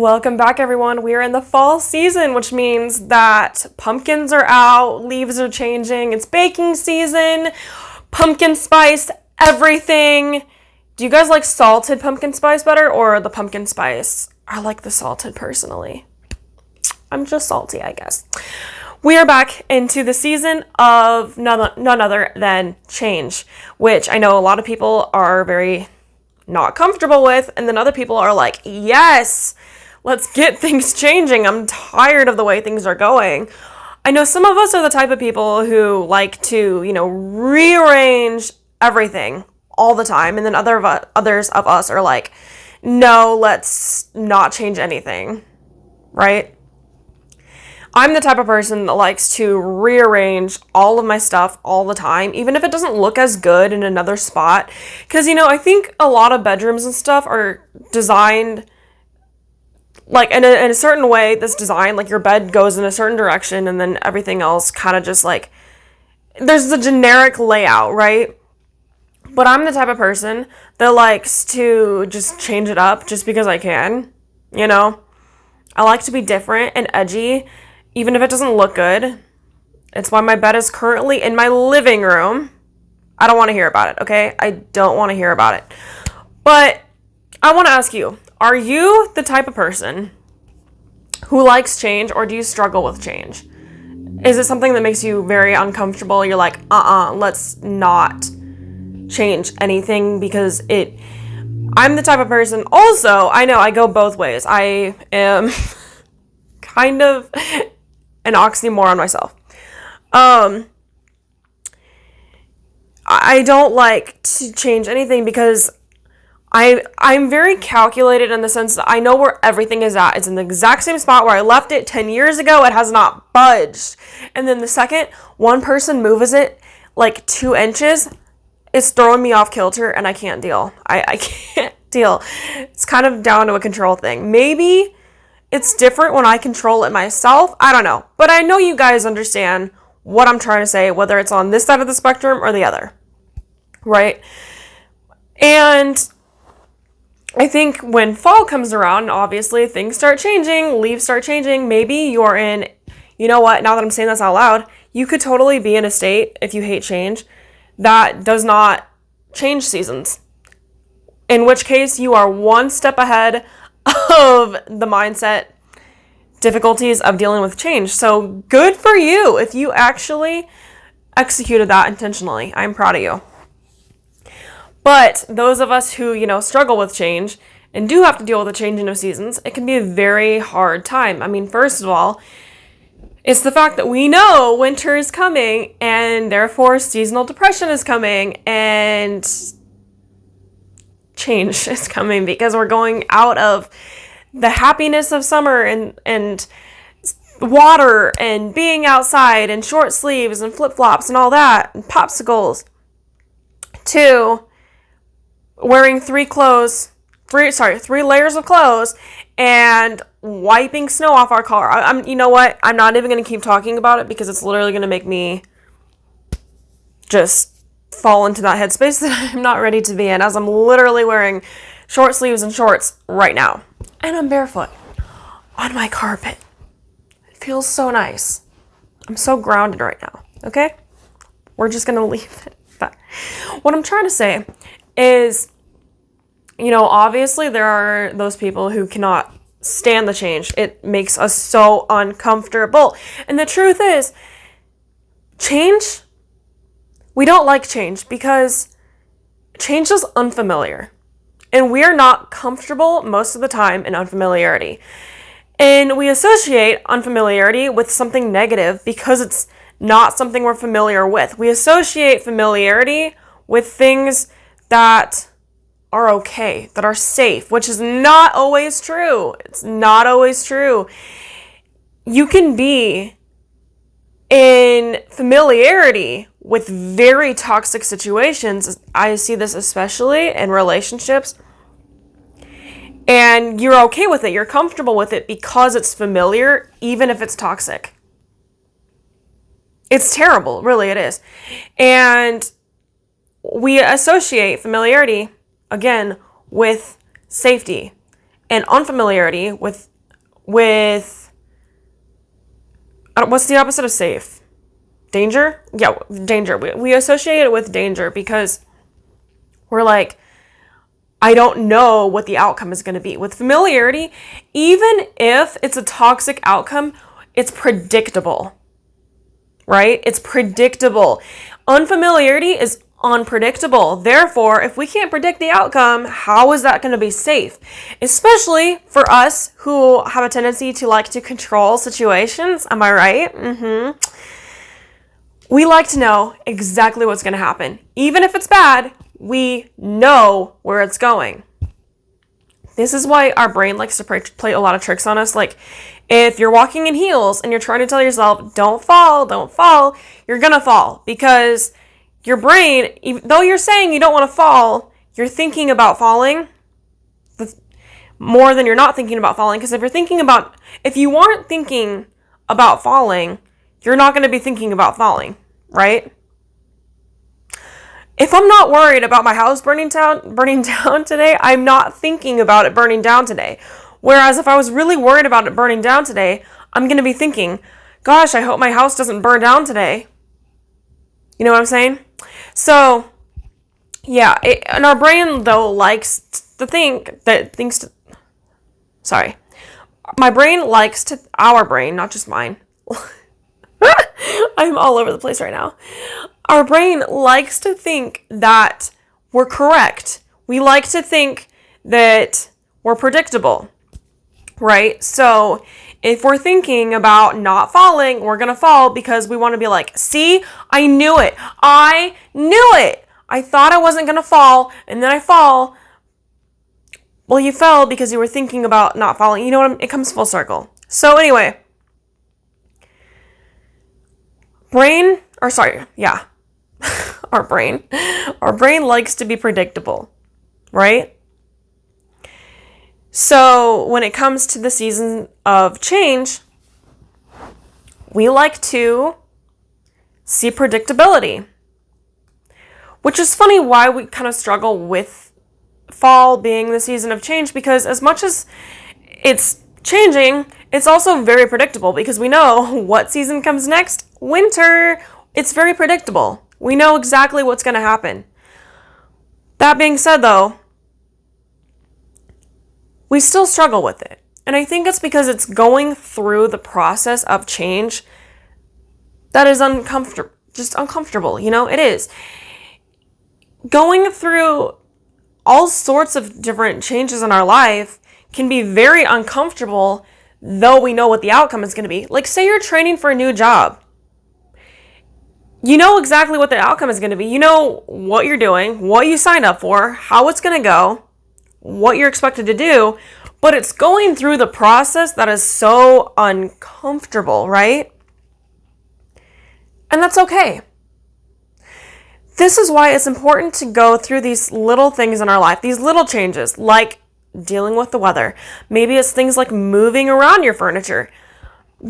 Welcome back, everyone. We are in the fall season, which means that pumpkins are out, leaves are changing, it's baking season, pumpkin spice, everything. Do you guys like salted pumpkin spice better or the pumpkin spice? I like the salted personally. I'm just salty, I guess. We are back into the season of none other than change, which I know a lot of people are very not comfortable with, and then other people are like, yes, let's get things changing. I'm tired of the way things are going. I know some of us are the type of people who like to, rearrange everything all the time, and then others of us are like, no, let's not change anything, right? I'm the type of person that likes to rearrange all of my stuff all the time, even if it doesn't look as good in another spot. Because, I think a lot of bedrooms and stuff are designed like in a certain way that's designed, like your bed goes in a certain direction and then everything else kind of just like, there's the generic layout, right? But I'm the type of person that likes to just change it up just because I can, I like to be different and edgy, even if it doesn't look good. It's why my bed is currently in my living room. I don't want to hear about it, okay? I don't want to hear about it. But I want to ask you, are you the type of person who likes change, or do you struggle with change? Is it something that makes you very uncomfortable? You're like, let's not change anything because I'm the type of person, also, I know I go both ways. I am kind of an oxymoron myself. I don't like to change anything because I'm very calculated in the sense that I know where everything is at. It's in the exact same spot where I left it 10 years ago. It has not budged. And then the second one person moves it like 2 inches, it's throwing me off kilter and I can't deal. I can't deal. It's kind of down to a control thing. Maybe it's different when I control it myself. I don't know. But I know you guys understand what I'm trying to say, whether it's on this side of the spectrum or the other. Right? And I think when fall comes around, obviously things start changing, leaves start changing. Maybe you're in, now that I'm saying this out loud, you could totally be in a state, if you hate change, that does not change seasons. In which case you are one step ahead of the mindset difficulties of dealing with change. So good for you if you actually executed that intentionally. I'm proud of you. But those of us who, struggle with change and do have to deal with the changing of seasons, it can be a very hard time. I mean, first of all, it's the fact that we know winter is coming and therefore seasonal depression is coming and change is coming because we're going out of the happiness of summer and water and being outside and short sleeves and flip-flops and all that and popsicles to wearing 3 layers of clothes and wiping snow off our car. You know what? I'm not even going to keep talking about it because it's literally going to make me just fall into that headspace that I'm not ready to be in, as I'm literally wearing short sleeves and shorts right now. And I'm barefoot on my carpet. It feels so nice. I'm so grounded right now, okay? We're just going to leave it at that. What I'm trying to say is, obviously there are those people who cannot stand the change. It makes us so uncomfortable. And the truth is, we don't like change because change is unfamiliar. And we are not comfortable most of the time in unfamiliarity. And we associate unfamiliarity with something negative because it's not something we're familiar with. We associate familiarity with things that are okay, that are safe, which is not always true. It's not always true. You can be in familiarity with very toxic situations. I see this especially in relationships. And you're okay with it. You're comfortable with it because it's familiar, even if it's toxic. It's terrible. Really, it is. And we associate familiarity, again, with safety and unfamiliarity with with, what's the opposite of safe? Danger? Yeah, danger. We associate it with danger because we're like, I don't know what the outcome is going to be. With familiarity, even if it's a toxic outcome, it's predictable, right? It's predictable. Unfamiliarity is unpredictable. Therefore, if we can't predict the outcome, how is that going to be safe? Especially for us who have a tendency to like to control situations. Am I right? We like to know exactly what's going to happen. Even if it's bad, we know where it's going. This is why our brain likes to play a lot of tricks on us. Like, if you're walking in heels and you're trying to tell yourself, don't fall, you're going to fall. Because your brain, even though you're saying you don't want to fall, you're thinking about falling more than you're not thinking about falling. Because if you aren't thinking about falling, you're not going to be thinking about falling, right? If I'm not worried about my house burning down today, I'm not thinking about it burning down today. Whereas if I was really worried about it burning down today, I'm going to be thinking, gosh, I hope my house doesn't burn down today. You know what I'm saying? So, yeah, and our brain, though, likes to think that our brain, not just mine. I'm all over the place right now. Our brain likes to think that we're correct. We like to think that we're predictable, right? So if we're thinking about not falling, we're going to fall because we want to be like, see, I knew it. I thought I wasn't going to fall, and then I fall. Well, you fell because you were thinking about not falling. You know what? It comes full circle. So anyway, our brain likes to be predictable, right? So when it comes to the season of change, we like to see predictability, which is funny why we kind of struggle with fall being the season of change, because as much as it's changing, it's also very predictable because we know what season comes next. Winter. It's very predictable. We know exactly what's going to happen. That being said, though, we still struggle with it. And I think it's because it's going through the process of change that is uncomfortable. You know, it is. Going through all sorts of different changes in our life can be very uncomfortable, though we know what the outcome is going to be. Like, say you're training for a new job. You know exactly what the outcome is going to be. You know what you're doing, what you signed up for, how it's going to go, what you're expected to do, but it's going through the process that is so uncomfortable, right? And that's okay. This is why it's important to go through these little things in our life, these little changes, like dealing with the weather. Maybe it's things like moving around your furniture.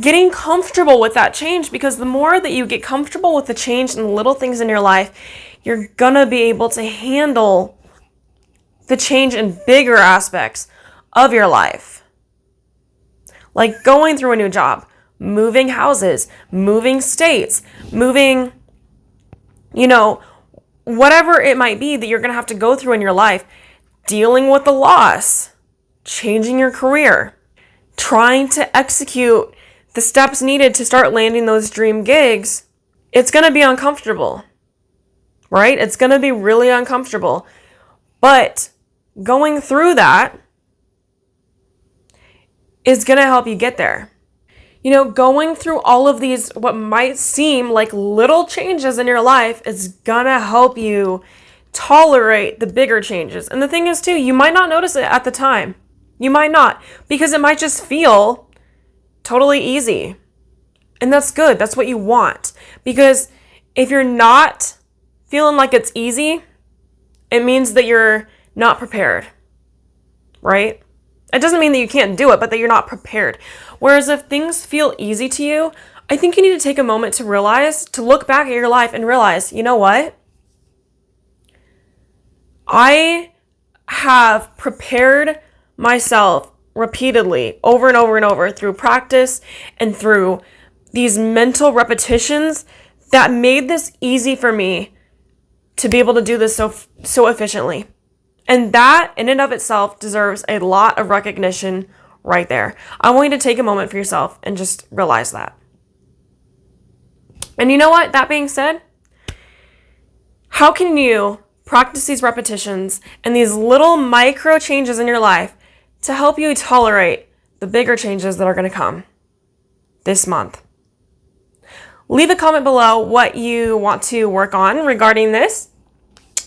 Getting comfortable with that change, because the more that you get comfortable with the change and the little things in your life, you're gonna be able to handle the change in bigger aspects of your life. Like going through a new job, moving houses, moving states, moving, whatever it might be that you're gonna have to go through in your life, dealing with the loss, changing your career, trying to execute the steps needed to start landing those dream gigs. It's going to be uncomfortable, right? It's going to be really uncomfortable. But going through that is going to help you get there. Going through all of these, what might seem like little changes in your life, is going to help you tolerate the bigger changes. And the thing is, too, you might not notice it at the time. You might not, because it might just feel totally easy. And that's good. That's what you want. Because if you're not feeling like it's easy, it means that you're not prepared, right? It doesn't mean that you can't do it, but that you're not prepared. Whereas if things feel easy to you, I think you need to take a moment to look back at your life and realize, you know what? I have prepared myself repeatedly over and over and over through practice and through these mental repetitions that made this easy for me to be able to do this so efficiently. And that in and of itself deserves a lot of recognition right there. I want you to take a moment for yourself and just realize that. And you know what? That being said, how can you practice these repetitions and these little micro changes in your life to help you tolerate the bigger changes that are going to come this month? Leave a comment below what you want to work on regarding this.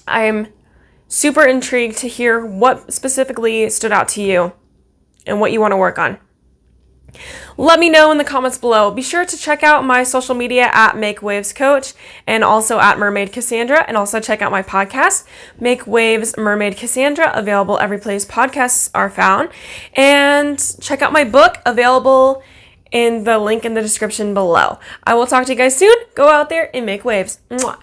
I'm super intrigued to hear what specifically stood out to you and what you want to work on. Let me know in the comments below. Be sure to check out my social media at Make Waves Coach and also at Mermaid Kassandra, and also check out my podcast, Make Waves Mermaid Kassandra, available every place podcasts are found. And check out my book, available in the link in the description below. I will talk to you guys soon. Go out there and make waves. Mwah.